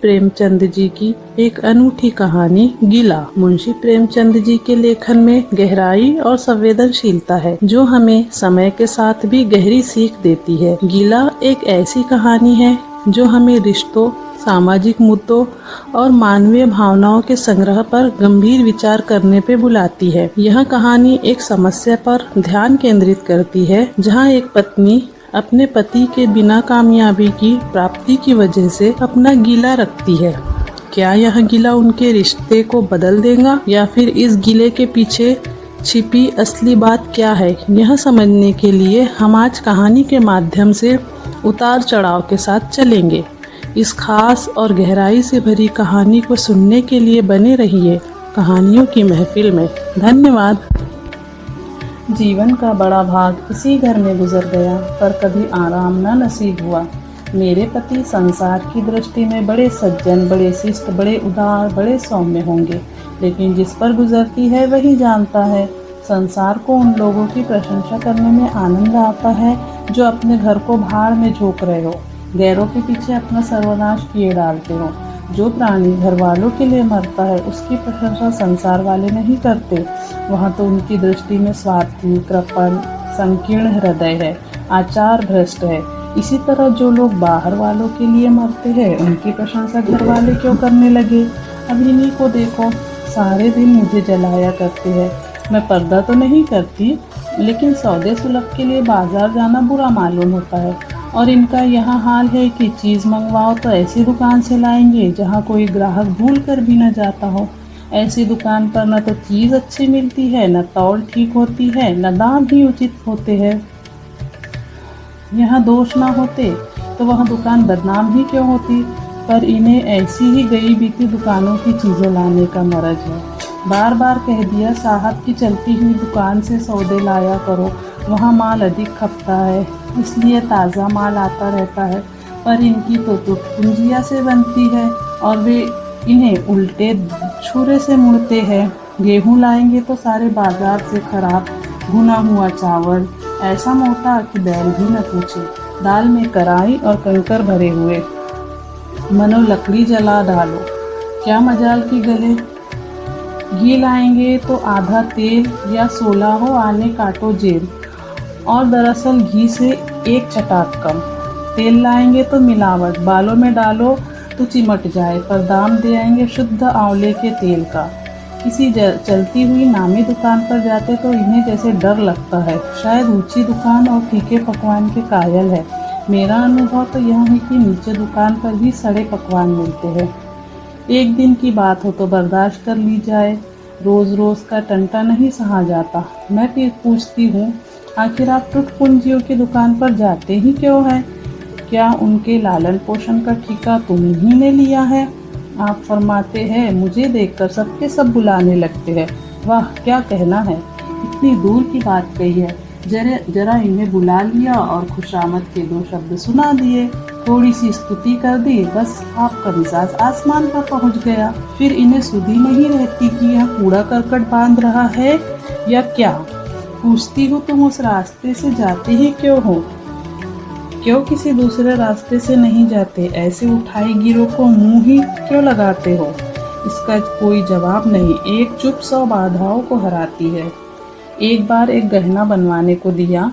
प्रेमचंद जी की एक अनूठी कहानी गीला। मुंशी प्रेमचंद जी के लेखन में गहराई और संवेदनशीलता है जो हमें समय के साथ भी गहरी सीख देती है। गीला एक ऐसी कहानी है जो हमें रिश्तों, सामाजिक मुद्दों और मानवीय भावनाओं के संग्रह पर गंभीर विचार करने पे बुलाती है। यह कहानी एक समस्या पर ध्यान केंद्रित करती है जहाँ एक पत्नी अपने पति के बिना कामयाबी की प्राप्ति की वजह से अपना गीला रखती है। क्या यह गीला उनके रिश्ते को बदल देगा या फिर इस गीले के पीछे छिपी असली बात क्या है? यह समझने के लिए हम आज कहानी के माध्यम से उतार चढ़ाव के साथ चलेंगे। इस खास और गहराई से भरी कहानी को सुनने के लिए बने रहिए कहानियों की महफिल में। धन्यवाद। जीवन का बड़ा भाग इसी घर में गुजर गया, पर कभी आराम न नसीब हुआ। मेरे पति संसार की दृष्टि में बड़े सज्जन, बड़े शिष्ट, बड़े उदार, बड़े सौम्य होंगे, लेकिन जिस पर गुजरती है वही जानता है। संसार को उन लोगों की प्रशंसा करने में आनंद आता है जो अपने घर को भाड़ में झोंक रहे हो, गैरों के पीछे अपना सर्वनाश किए डालते हो। जो प्राणी घर वालों के लिए मरता है उसकी प्रशंसा संसार वाले नहीं करते। वहाँ तो उनकी दृष्टि में स्वार्थी, कृपण, संकीर्ण हृदय है, आचार भ्रष्ट है। इसी तरह जो लोग बाहर वालों के लिए मरते हैं उनकी प्रशंसा घर वाले क्यों करने लगे? अब इन्हीं को देखो, सारे दिन मुझे जलाया करते हैं। मैं पर्दा तो नहीं करती, लेकिन सौदे सुलभ के लिए बाजार जाना बुरा मालूम होता है। और इनका यह हाल है कि चीज़ मंगवाओ तो ऐसी दुकान से लाएंगे जहाँ कोई ग्राहक भूल कर भी न जाता हो। ऐसी दुकान पर न तो चीज़ अच्छी मिलती है, न तौल ठीक होती है, न दाम भी उचित होते हैं। यहाँ दोष ना होते तो वह दुकान बदनाम ही क्यों होती? पर इन्हें ऐसी ही गई बीती दुकानों की चीज़ें लाने का मरज है। बार बार कह दिया साहब की चलती हुई दुकान से सौदे लाया करो, वहाँ माल अधिक खपता है, इसलिए ताज़ा माल आता रहता है। पर इनकी तो पूंजिया से बनती है और वे इन्हें उल्टे छुरे से मुड़ते हैं। गेहूँ लाएंगे तो सारे बाजार से खराब भुना हुआ चावल, ऐसा मोटा कि बैल भी न पूछे। दाल में कराई और कंकर भरे हुए, मनो लकड़ी जला डालो, क्या मजाल की गले। घी लाएंगे तो आधा तेल या 16 हो आने काटो जेल, और दरअसल घी से एक चटाक कम। तेल लाएंगे तो मिलावट, बालों में डालो तो चिमट जाए, पर दाम दे आएंगे शुद्ध आंवले के तेल का। किसी चलती हुई नामी दुकान पर जाते तो इन्हें जैसे डर लगता है, शायद ऊंची दुकान और फीके पकवान के कायल है। मेरा अनुभव तो यह है कि नीचे दुकान पर भी सड़े पकवान मिलते हैं। एक दिन की बात हो तो बर्दाश्त कर ली जाए, रोज़ रोज़ का टंटा नहीं सहा जाता। मैं फिर पूछती हूँ, आखिर आप टूट पूंजियों की दुकान पर जाते ही क्यों है? क्या उनके लालन पोषण का ठेका तुम ही ने लिया है? आप फरमाते हैं, मुझे देखकर सबके सब बुलाने लगते हैं। वाह, क्या कहना है, इतनी दूर की बात कही है। जरा इन्हें बुला लिया और खुशामद के 2 शब्द सुना दिए, थोड़ी सी स्तुति कर दी, बस आपका मिजाज आसमान पर पहुंच गया। फिर इन्हें सुधी नहीं रहती कि यह कूड़ा करकट बांध रहा है या क्या। पूछती हूँ, तुम उस रास्ते से जाते ही क्यों हो? क्यों किसी दूसरे रास्ते से नहीं जाते? ऐसे उठाई गिरों को मुंह ही क्यों लगाते हो? इसका कोई जवाब नहीं। एक चुप 100 बाधाओं को हराती है। एक बार एक गहना बनवाने को दिया।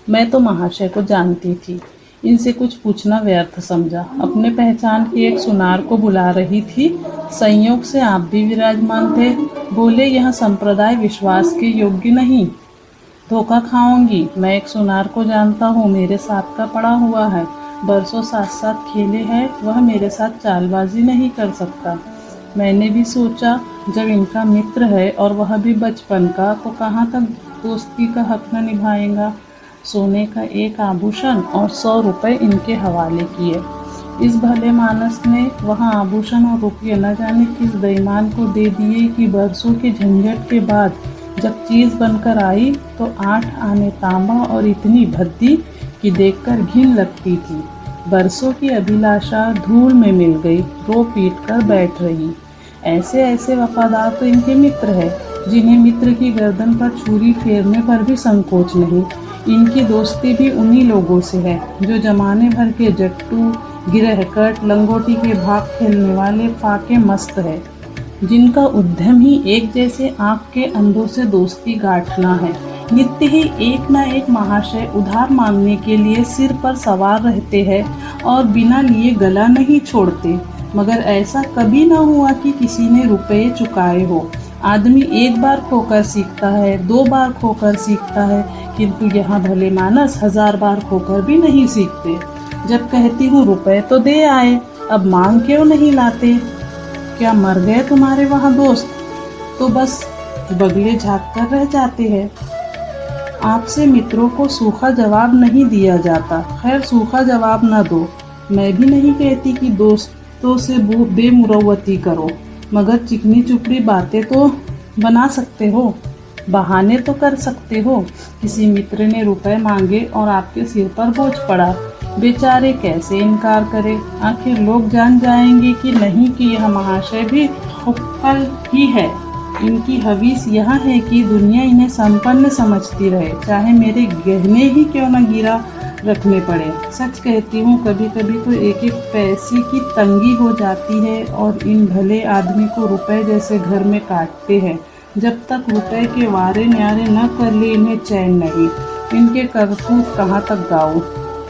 मैं तो महाशय को जानती थी, इनसे कुछ पूछना व्यर्थ समझा। अपने पहचान की एक सुनार को बुला रही थी, संयोग से आप भी विराजमान थे। बोले, यह संप्रदाय विश्वास के योग्य नहीं, धोखा खाऊंगी। मैं एक सुनार को जानता हूँ, मेरे साथ का पड़ा हुआ है, बरसों साथ साथ खेले हैं, वह मेरे साथ चालबाजी नहीं कर सकता। मैंने भी सोचा, जब इनका मित्र है और वह भी बचपन का, तो कहाँ तक दोस्ती का हक न निभाएगा। सोने का एक आभूषण और 100 रुपये इनके हवाले किए। इस भले मानस ने वहाँ आभूषण और रुपये न जाने किस बेईमान को दे दिए कि बरसों के झंझट के बाद जब चीज़ बनकर आई तो 8 आने तांबा और इतनी भद्दी कि देखकर घिन लगती थी। बरसों की अभिलाषा धूल में मिल गई, रो पीट कर बैठ रही। ऐसे ऐसे वफादार तो इनके मित्र हैं, जिन्हें मित्र की गर्दन पर छुरी फेरने पर भी संकोच नहीं। इनकी दोस्ती भी उन्हीं लोगों से है जो जमाने भर के जट्टू, गिरहकट लंगोटी के भाग खेलने वाले फाके मस्त है, जिनका उद्यम ही एक जैसे आँख के अंधों से दोस्ती गांठना है। नित्य ही एक न एक महाशय उधार मांगने के लिए सिर पर सवार रहते हैं और बिना लिए गला नहीं छोड़ते, मगर ऐसा कभी न हुआ कि किसी ने रुपये चुकाए हो। आदमी एक बार खोकर सीखता है, 2 बार खोकर सीखता है, किंतु यहाँ भले मानस 1000 बार खोकर भी नहीं सीखते। जब कहती हूँ रुपए तो दे आए, अब मांग क्यों नहीं लाते? क्या मर गए तुम्हारे वहाँ दोस्त? तो बस बगले झाँक कर रह जाते हैं। आपसे मित्रों को सूखा जवाब नहीं दिया जाता। खैर, सूखा जवाब न दो। मैं भी नहीं कहती कि दोस्तों से बेमुरौवती करो, मगर चिकनी चुपड़ी बातें तो बना सकते हो, बहाने तो कर सकते हो। किसी मित्र ने रुपए मांगे और आपके सिर पर बोझ पड़ा, बेचारे कैसे इनकार करे? आखिर लोग जान जाएंगे कि नहीं कि यह महाशय भी हुक्कल ही है। इनकी हवीस यह है कि दुनिया इन्हें संपन्न समझती रहे, चाहे मेरे गहने ही क्यों न गिरा रखने पड़े। सच कहती हूँ, कभी कभी तो एक एक पैसे की तंगी हो जाती है और इन भले आदमी को रुपए जैसे घर में काटते हैं। जब तक रुपए के वारे न्यारे न कर ले इन्हें चैन नहीं। इनके करतूत कहाँ तक गाऊं?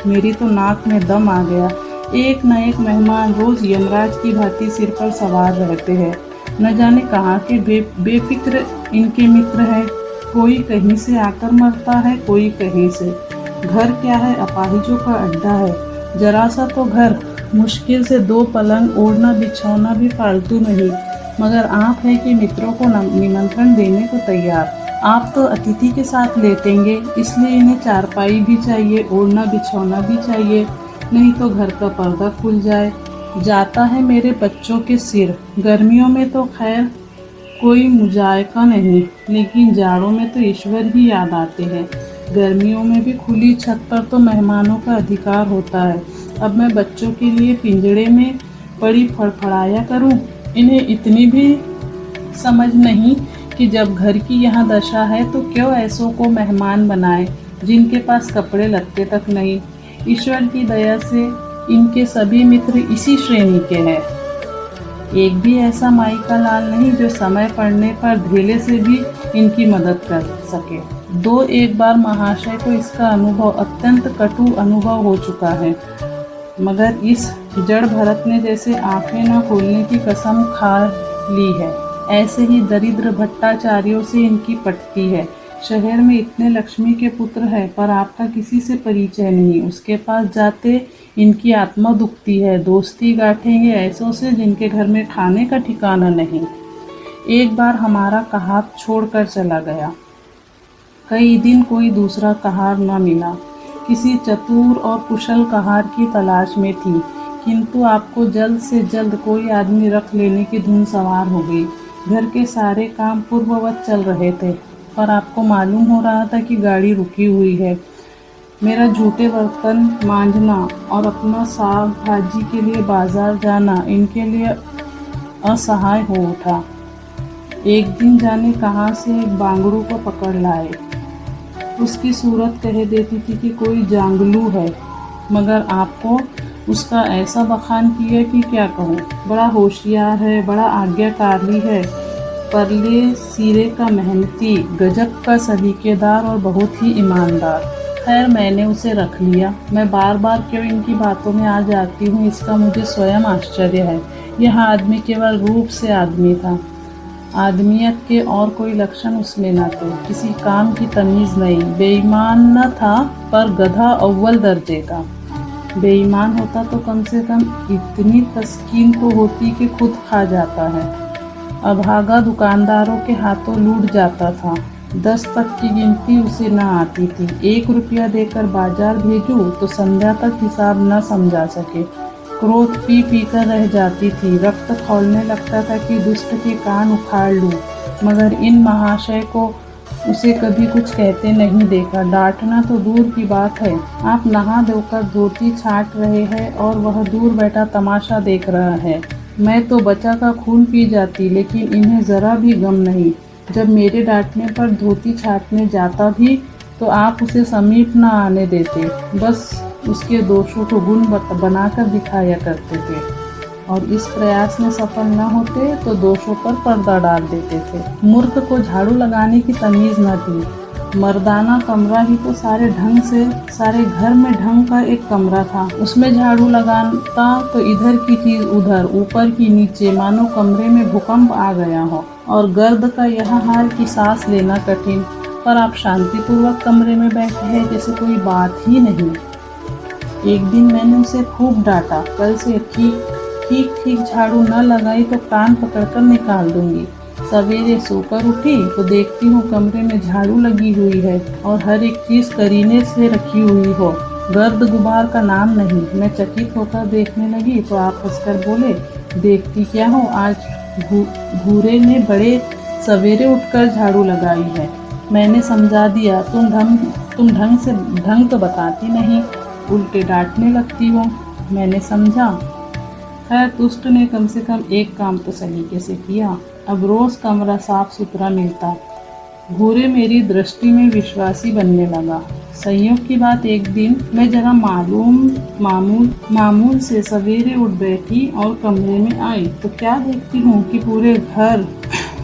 मेरी तो नाक में दम आ गया। एक न एक मेहमान रोज यमराज की भांति सिर पर सवार रहते हैं। न जाने कहाँ के बेफिक्र इनके मित्र हैं। कोई कहीं से आकर मरता है, कोई कहीं से। घर क्या है, अपाहिजों का अड्डा है। जरा सा तो घर, मुश्किल से 2 पलंग, ओढ़ना बिछौना भी फालतू नहीं, मगर आप है कि मित्रों को निमंत्रण देने को तैयार। आप तो अतिथि के साथ लेटेंगे, इसलिए इन्हें चारपाई भी चाहिए, ओढ़ना बिछौना भी चाहिए, नहीं तो घर का पर्दा खुल जाता है मेरे बच्चों के सिर। गर्मियों में तो खैर कोई मुजायका नहीं, लेकिन जाड़ों में तो ईश्वर ही याद आते हैं। गर्मियों में भी खुली छत पर तो मेहमानों का अधिकार होता है। अब मैं बच्चों के लिए पिंजड़े में पड़ी फड़फड़ाया करूं? इन्हें इतनी भी समझ नहीं कि जब घर की यहाँ दशा है तो क्यों ऐसों को मेहमान बनाए जिनके पास कपड़े लत्ते तक नहीं। ईश्वर की दया से इनके सभी मित्र इसी श्रेणी के हैं। एक भी ऐसा माई का लाल नहीं जो समय पड़ने पर धेले से भी इनकी मदद कर सके। 2-1 बार महाशय को इसका अनुभव, अत्यंत कटु अनुभव हो चुका है, मगर इस जड़ भरत ने जैसे आंखें न खोलने की कसम खा ली है। ऐसे ही दरिद्र भट्टाचार्यों से इनकी पटती है। शहर में इतने लक्ष्मी के पुत्र है, पर आपका किसी से परिचय नहीं। उसके पास जाते इनकी आत्मा दुखती है। दोस्ती गांठेंगे ऐसों से जिनके घर में खाने का ठिकाना नहीं। एक बार हमारा कहार छोड़कर चला गया। कई दिन कोई दूसरा कहार न मिला। किसी चतुर और कुशल कहार की तलाश में थी, किंतु आपको जल्द से जल्द कोई आदमी रख लेने की धुन सवार हो गई। घर के सारे काम पूर्ववत चल रहे थे, पर आपको मालूम हो रहा था कि गाड़ी रुकी हुई है। मेरा झूठे बर्तन मांजना और अपना साग भाजी के लिए बाजार जाना इनके लिए असहाय हो उठा। एक दिन जाने कहाँ से एक बांगड़ू को पकड़ लाए। उसकी सूरत कह देती थी कि कोई जांगलू है, मगर आपको उसका ऐसा बखान किया कि क्या कहूँ। बड़ा होशियार है, बड़ा आज्ञाकारी है, परले सिरे का मेहनती, गजब का सलीकेदार और बहुत ही ईमानदार। खैर, मैंने उसे रख लिया। मैं बार बार क्यों इनकी बातों में आ जाती हूँ, इसका मुझे स्वयं आश्चर्य है। यह आदमी केवल रूप से आदमी था, आदमियत के और कोई लक्षण उसमें न थे। किसी काम की तमीज़ नहीं। बेईमान न था, पर गधा अव्वल दर्जे का। बेईमान होता तो कम से कम इतनी तस्कीन तो होती कि खुद खा जाता है। अभागा दुकानदारों के हाथों लूट जाता था। 10 तक की गिनती उसे न आती थी। 1 रुपया देकर बाजार भेजूं तो संध्या तक हिसाब न समझा सके। क्रोध पी पी कर रह जाती थी। रक्त खौलने लगता था कि दुष्ट के कान उखाड़ लूं, मगर इन महाशय को उसे कभी कुछ कहते नहीं देखा। डांटना तो दूर की बात है। आप नहा धोकर धोती छाट रहे हैं और वह दूर बैठा तमाशा देख रहा है। मैं तो बचा का खून पी जाती, लेकिन इन्हें ज़रा भी गम नहीं। जब मेरे डांटने पर धोती छाटने जाता भी तो आप उसे समीप न आने देते। बस उसके दोषों को गुण बनाकर दिखाया करते थे और इस प्रयास में सफल न होते तो दोषों पर पर्दा डाल देते थे। मूर्ख को झाड़ू लगाने की तमीज न थी। मर्दाना कमरा ही तो सारे घर में ढंग का एक कमरा था। उसमें झाड़ू लगाता तो इधर की चीज उधर, ऊपर की नीचे, मानो कमरे में भूकंप आ गया हो और गर्द का यह हाल कि सांस लेना कठिन, पर आप शांतिपूर्वक कमरे में बैठे हैं जैसे कोई बात ही नहीं। एक दिन मैंने उसे खूब डांटा, कल से ठीक झाड़ू न लगाई तो कान पकड़कर निकाल दूंगी। सवेरे सोकर उठी तो देखती हूँ कमरे में झाड़ू लगी हुई है और हर एक चीज करीने से रखी हुई हो, गर्द गुबार का नाम नहीं। मैं चकित होकर देखने लगी तो आप हंसकर बोले, देखती क्या हो, आज भूरे ने बड़े सवेरे उठकर झाड़ू लगाई है। मैंने समझा दिया, तुम ढंग तो बताती नहीं, उल्टे डांटने लगती हो। मैंने समझा, खैर दुष्ट ने कम से कम एक काम तो सलीके से किया। अब रोज कमरा साफ सुथरा मिलता। भूरे मेरी दृष्टि में विश्वासी बनने लगा। संयोग की बात, एक दिन मैं जरा मामूल से सवेरे उठ बैठी और कमरे में आई तो क्या देखती हूँ कि पूरे घर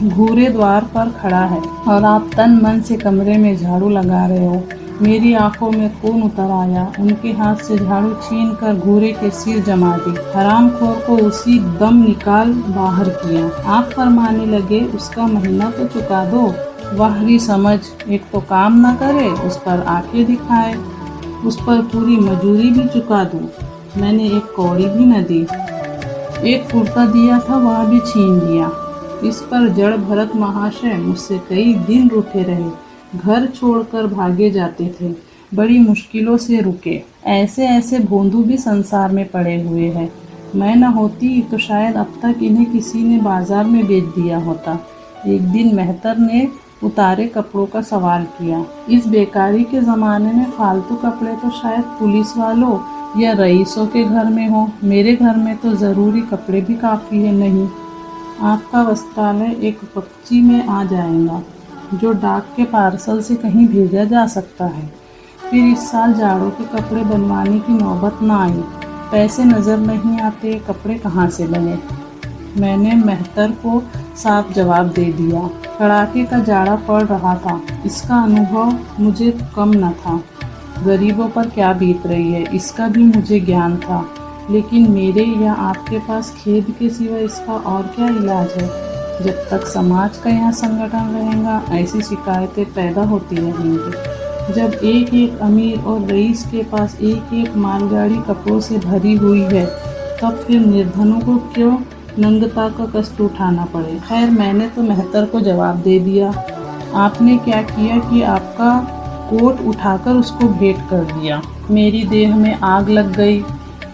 घूरे द्वार पर खड़ा है और आप तन मन से कमरे में झाड़ू लगा रहे हो। मेरी आंखों में खून उतर आया। उनके हाथ से झाड़ू छीन कर घूरे के सिर जमा दी। हरामखोर को उसी दम निकाल बाहर किया। आप फरमाने लगे, उसका महीना तो चुका दो। वाहरी समझ, एक तो काम न करे, उस पर आंखें दिखाए, उस पर पूरी मजूरी भी चुका दूं। मैंने एक कौड़ी भी न दी। एक कुर्ता दिया था, वह भी छीन लिया। इस पर जड़ भरत महाशय मुझसे कई दिन रूठे रहे, घर छोड़कर भागे जाते थे, बड़ी मुश्किलों से रुके। ऐसे भोंदू भी संसार में पड़े हुए हैं। मैं न होती तो शायद अब तक इन्हें किसी ने बाजार में बेच दिया होता। एक दिन मेहतर ने उतारे कपड़ों का सवाल किया। इस बेकारी के ज़माने में फालतू कपड़े तो शायद पुलिस वालों या रईसों के घर में हो, मेरे घर में तो ज़रूरी कपड़े भी काफ़ी है नहीं। आपका वस्त्रालय एक पक्षी में आ जाएगा जो डाक के पार्सल से कहीं भेजा जा सकता है। फिर इस साल जाड़ों के कपड़े बनवाने की नौबत न आई। पैसे नज़र नहीं आते, कपड़े कहाँ से बने। मैंने मेहतर को साफ जवाब दे दिया। कड़ाके का जाड़ा पड़ रहा था, इसका अनुभव मुझे कम न था। गरीबों पर क्या बीत रही है इसका भी मुझे ज्ञान था, लेकिन मेरे या आपके पास खेद के सिवा इसका और क्या इलाज है। जब तक समाज का यहाँ संगठन रहेगा, ऐसी शिकायतें पैदा होती रहेंगी। जब एक अमीर और रईस के पास एक मालगाड़ी कपड़ों से भरी हुई है, तब फिर निर्धनों को क्यों नंगता का कष्ट उठाना पड़े। खैर, मैंने तो मेहतर को जवाब दे दिया। आपने क्या किया कि आपका कोट उठाकर उसको भेंट कर दिया। मेरी देह में आग लग गई।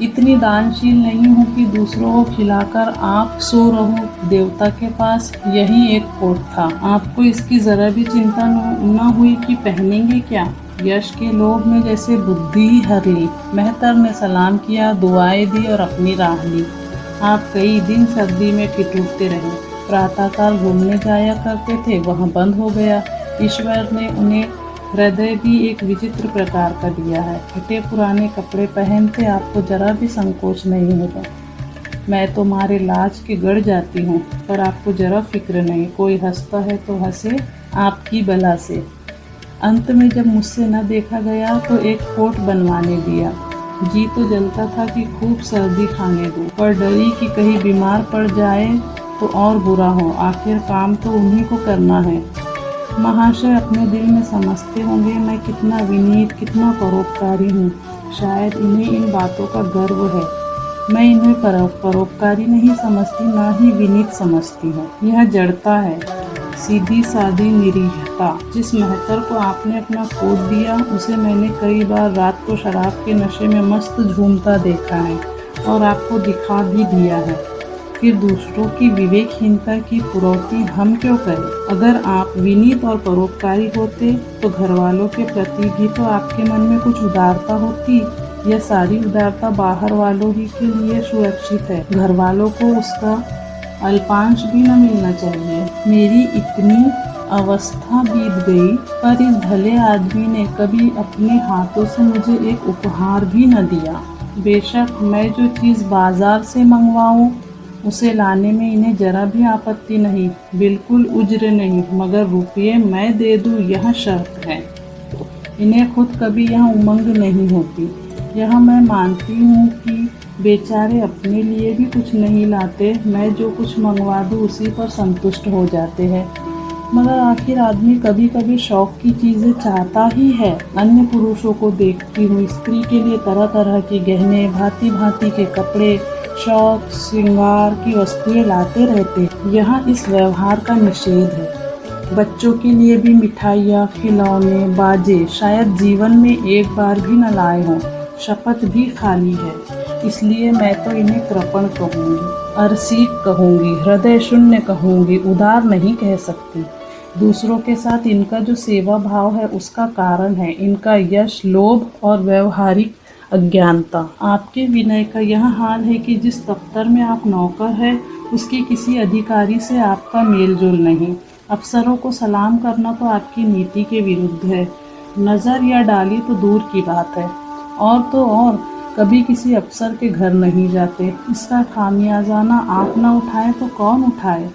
इतनी दानशील नहीं हूँ कि दूसरों को खिलाकर आप सो रहो। देवता के पास यही एक कोट था, आपको इसकी जरा भी चिंता न हुई कि पहनेंगे क्या। यश के लोभ में जैसे बुद्धि ही हर ली। मेहतर ने सलाम किया, दुआएं दी और अपनी राह ली। आप कई दिन सर्दी में ठिठुरते रहे। प्रातःकाल घूमने जाया करते थे, वहाँ बंद हो गया। ईश्वर ने उन्हें हृदय भी एक विचित्र प्रकार का दिया है। फटे पुराने कपड़े पहनते आपको जरा भी संकोच नहीं होगा। मैं तो मारे लाज के गड़ जाती हूँ, पर आपको जरा फिक्र नहीं। कोई हंसता है तो हंसे आपकी बला से। अंत में जब मुझसे न देखा गया तो एक कोट बनवाने दिया। जी तो जलता था कि खूब सर्दी खाने दूँ, पर डरी कि कहीं बीमार पड़ जाए तो और बुरा हो। आखिर काम तो उन्हीं को करना है। महाशय अपने दिल में समझते होंगे मैं कितना विनीत, कितना परोपकारी हूँ। शायद इन्हें इन बातों का गर्व है। मैं इन्हें परोपकारी नहीं समझती, ना ही विनीत समझती हूँ। यह जड़ता है, सीधी सादी निरीहता। जिस मेहतर को आपने अपना कोट दिया, उसे मैंने कई बार रात को शराब के नशे में मस्त झूमता देखा है और आपको दिखा भी दिया है। फिर दूसरों की विवेकहीनता की पुरौती हम क्यों करें। अगर आप विनीत और परोपकारी होते तो घर वालों के प्रति भी तो आपके मन में कुछ उदारता होती। यह सारी उदारता बाहर वालों ही के लिए सुरक्षित है, घर वालों को उसका अल्पांश भी न मिलना चाहिए। मेरी इतनी अवस्था बीत गई, पर इस भले आदमी ने कभी अपने हाथों से मुझे एक उपहार भी न दिया। बेशक मैं जो चीज़ बाजार से मंगवाऊं उसे लाने में इन्हें जरा भी आपत्ति नहीं, बिल्कुल उज्र नहीं, मगर रुपये मैं दे दूं यह शर्त है। इन्हें खुद कभी यह उमंग नहीं होती। यह मैं मानती हूँ कि बेचारे अपने लिए भी कुछ नहीं लाते, मैं जो कुछ मंगवा दूँ उसी पर संतुष्ट हो जाते हैं। मगर आखिर आदमी कभी कभी शौक की चीज़ें चाहता ही है। अन्य पुरुषों को देखती हूँ स्त्री के लिए तरह तरह के गहने, भांति भांति के कपड़े, शौक श्रृंगार की वस्तुएं लाते रहते। यहाँ इस व्यवहार का निषेध है। बच्चों के लिए भी मिठाइयाँ, खिलौने, बाजे शायद जीवन में एक बार भी न लाए हों। शपथ भी खाली है। इसलिए मैं तो इन्हें कृपण कहूँगी, अरसीक कहूँगी, हृदय शून्य कहूँगी, उदार नहीं कह सकती। दूसरों के साथ इनका जो सेवा भाव है उसका कारण है इनका यश, लोभ और व्यवहारिक अज्ञानता। आपके विनय का यह हाल है कि जिस दफ्तर में आप नौकर हैं उसके किसी अधिकारी से आपका मेलजोल नहीं। अफसरों को सलाम करना तो आपकी नीति के विरुद्ध है। नज़र या डाली तो दूर की बात है, और तो और कभी किसी अफसर के घर नहीं जाते। इसका खामियाजाना आप न उठाए तो कौन उठाए।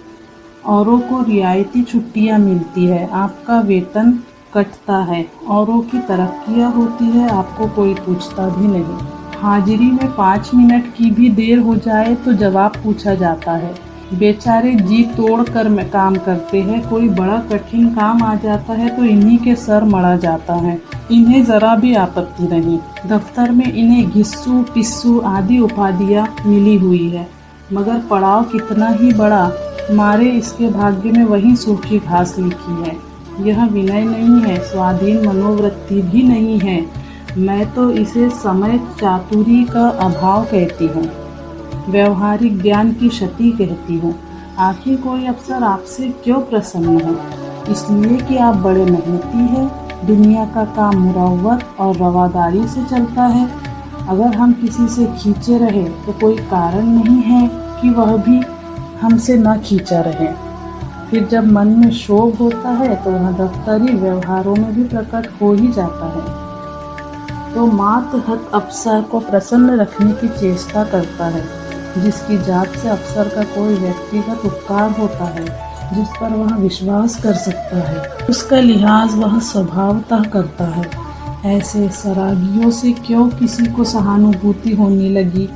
औरों को रियायती छुट्टियां मिलती है, आपका वेतन कटता है। औरों की तरक्कियां होती है, आपको कोई पूछता भी नहीं। हाजिरी में 5 मिनट की भी देर हो जाए तो जवाब पूछा जाता है। बेचारे जी तोड़ कर काम करते हैं, कोई बड़ा कठिन काम आ जाता है तो इन्हीं के सर मड़ा जाता है। इन्हें जरा भी आपत्ति नहीं। दफ्तर में इन्हें घिस्सू पिस्सू आदि उपाधियां मिली हुई है, मगर पड़ाव कितना ही बड़ा मारे इसके भाग्य में वही सूखी घास लिखी है। यह विनय नहीं है, स्वाधीन मनोवृत्ति भी नहीं है। मैं तो इसे समय चातुरी का अभाव कहती हूँ, व्यवहारिक ज्ञान की क्षति कहती हूँ। आखिर कोई अफसर आपसे क्यों प्रसन्न हो? इसलिए कि आप बड़े मेहनती हैं, दुनिया का काम मुरव्वत और रवादारी से चलता है। अगर हम किसी से खींचे रहे तो कोई कारण नहीं है कि वह भी हमसे न खींचा रहे। फिर जब मन में शोभ होता है तो वह दफ्तरी व्यवहारों में भी प्रकट हो ही जाता है। तो मातहत अफसर को प्रसन्न रखने की चेष्टा करता है, जिसकी जात से अफसर का कोई व्यक्तिगत उपकार होता है, जिस पर वह विश्वास कर सकता है, उसका लिहाज वह स्वभावतः करता है। ऐसे सरागियों से क्यों किसी को सहानुभूति होने लगी?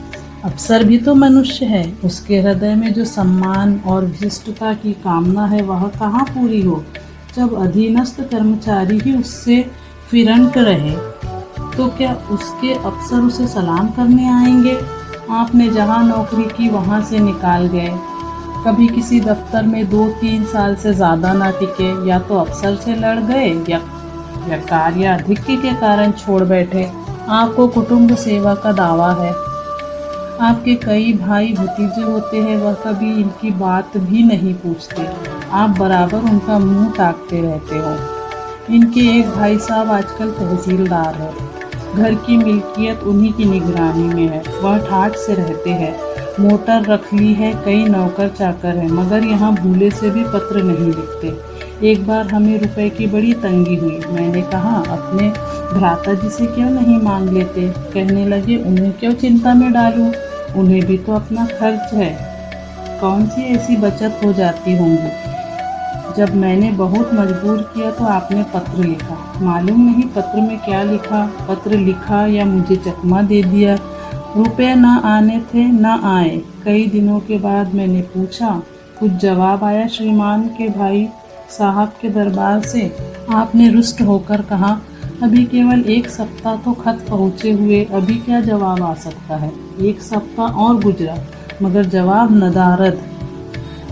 अफसर भी तो मनुष्य है, उसके हृदय में जो सम्मान और विशिष्टता की कामना है वह कहाँ पूरी हो? जब अधीनस्थ कर्मचारी ही उससे फिरंट रहे तो क्या उसके अफसर उसे सलाम करने आएंगे? आपने जहाँ नौकरी की वहाँ से निकाल गए, कभी किसी दफ्तर में 2-3 साल से ज़्यादा ना टिके, या तो अफसर से लड़ गए या कार्याधिक्य के कारण छोड़ बैठे। आपको कुटुंब सेवा का दावा है, आपके कई भाई भतीजे होते हैं, वह कभी इनकी बात भी नहीं पूछते। आप बराबर उनका मुंह ताकते रहते हो। इनके एक भाई साहब आजकल तहसीलदार है, घर की मिल्कियत उन्हीं की निगरानी में है, वह ठाठ से रहते हैं। मोटर रख ली है, कई नौकर चाकर हैं, मगर यहाँ भूले से भी पत्र नहीं लिखते। एक बार हमें रुपए की बड़ी तंगी हुई। मैंने कहा अपने भ्राता जी से क्यों नहीं मांग लेते? कहने लगे उन्हें क्यों चिंता में डालूं, उन्हें भी तो अपना खर्च है, कौन सी ऐसी बचत हो जाती होंगी। जब मैंने बहुत मजबूर किया तो आपने पत्र लिखा। मालूम नहीं पत्र में क्या लिखा, पत्र लिखा या मुझे चकमा दे दिया। रुपए ना आने थे, ना आए। कई दिनों के बाद मैंने पूछा, कुछ जवाब आया श्रीमान के भाई साहब के दरबार से? आपने रुष्ट होकर कहा, अभी केवल 1 सप्ताह तो खत पहुँचे हुए, अभी क्या जवाब आ सकता है। 1 सप्ताह और गुजरा, मगर जवाब नदारद।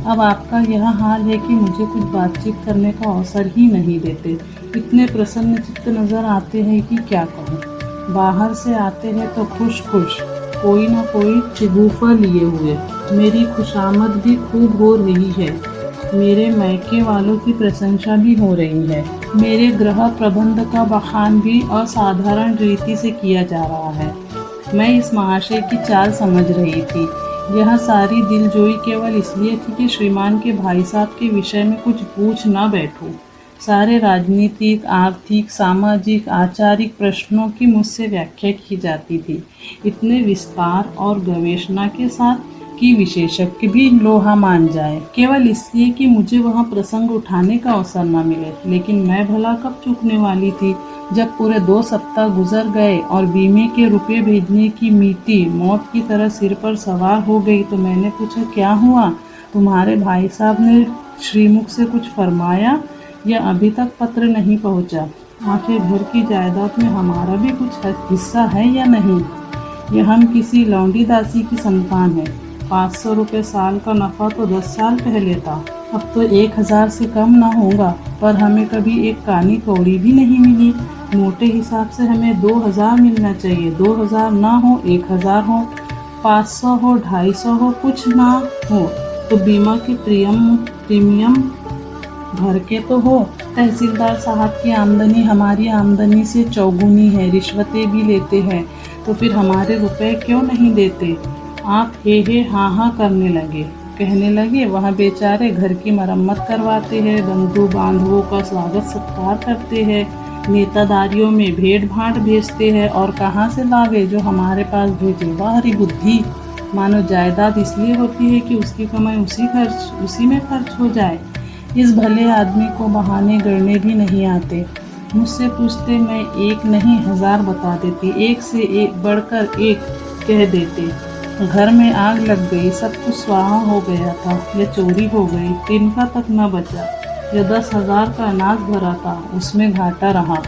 अब आपका यह हाल है कि मुझे कुछ बातचीत करने का अवसर ही नहीं देते। इतने प्रसन्न चित्त नज़र आते हैं कि क्या कहूँ। बाहर से आते हैं तो खुश खुश, कोई ना कोई शिगुफा लिए हुए। मेरी खुशामद भी खूब हो रही है, मेरे मैके वालों की प्रशंसा भी हो रही है। मेरे गृह प्रबंध का बखान भी असाधारण रीति से किया जा रहा है। मैं इस महाशय की चाल समझ रही थी। यह सारी दिलजोई केवल इसलिए थी कि श्रीमान के भाई साहब के विषय में कुछ पूछ न बैठूं। सारे राजनीतिक, आर्थिक, सामाजिक, आचारिक प्रश्नों की मुझसे व्याख्या की जाती थी, इतने विस्तार और गवेषणा के साथ कि विशेषज्ञ भी लोहा मान जाए, केवल इसलिए कि मुझे वह प्रसंग उठाने का अवसर न मिले। लेकिन मैं भला कब चूकने वाली थी। जब पूरे 2 सप्ताह गुजर गए और बीमे के रुपए भेजने की मिति मौत की तरह सिर पर सवार हो गई तो मैंने पूछा, क्या हुआ? तुम्हारे भाई साहब ने श्रीमुख से कुछ फरमाया या अभी तक पत्र नहीं पहुंचा? आखिर घर की जायदाद में हमारा भी कुछ हिस्सा है या नहीं? या हम किसी लौंडी दासी की संतान है? 500 रुपये साल का नफा तो 10 साल पहले था, अब तो 1000 से कम ना होगा। पर हमें कभी एक कानी कौड़ी भी नहीं मिली। मोटे हिसाब से हमें 2000 मिलना चाहिए। 2000 ना हो, 1000 हो, 500 हो, 250 हो, कुछ ना हो तो बीमा की प्रीमियम भर के तो हो। तहसीलदार साहब की आमदनी हमारी आमदनी से चौगुनी है, रिश्वतें भी लेते हैं, तो फिर हमारे रुपए क्यों नहीं देते? आप हे हाँ करने लगे, कहने लगे वह बेचारे घर की मरम्मत करवाते हैं, बंधु बांधवों का स्वागत सत्कार करते हैं, नेतादारियों में भेंट भाट भेजते हैं, और कहाँ से लावे जो हमारे पास भेजे? वाह हरी बुद्धि! मानो जायदाद इसलिए होती है कि उसकी कमाई उसी में खर्च हो जाए। इस भले आदमी को बहाने गढ़ने भी नहीं आते। मुझसे पूछते, मैं 1 नहीं 1000 बता देती, 1 से 1 बढ़कर 1 कह देते। घर में आग लग गई, सब कुछ स्वाहा हो गया था, या चोरी हो गई, तिनका तक न बचा, या 10,000 का अनाज भरा था, उसमें घाटा रहा,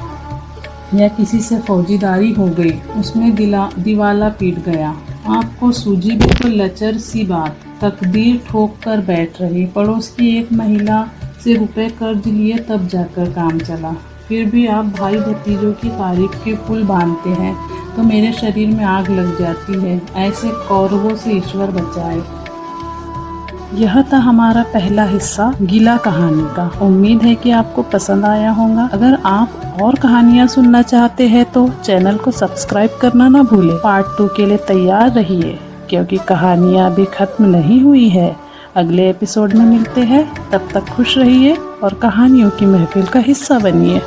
या किसी से फौजीदारी हो गई, उसमें दिवाला पीट गया। आपको सूझी भी तो लचर सी बात, तकदीर ठोक कर बैठ रही। पड़ोस की एक महिला से रुपए कर्ज लिए तब जाकर काम चला। फिर भी आप भाई भतीजों की तारीफ के पुल बांधते हैं तो मेरे शरीर में आग लग जाती है। ऐसे कौरवों से ईश्वर बचाए। यह था हमारा पहला हिस्सा गीला कहानी का। उम्मीद है कि आपको पसंद आया होगा। अगर आप और कहानियाँ सुनना चाहते हैं तो चैनल को सब्सक्राइब करना ना भूलें। पार्ट 2 के लिए तैयार रहिए, क्योंकि कहानियाँ अभी खत्म नहीं हुई है। अगले एपिसोड में मिलते हैं, तब तक खुश रहिए और कहानियों की महफिल का हिस्सा बनिए।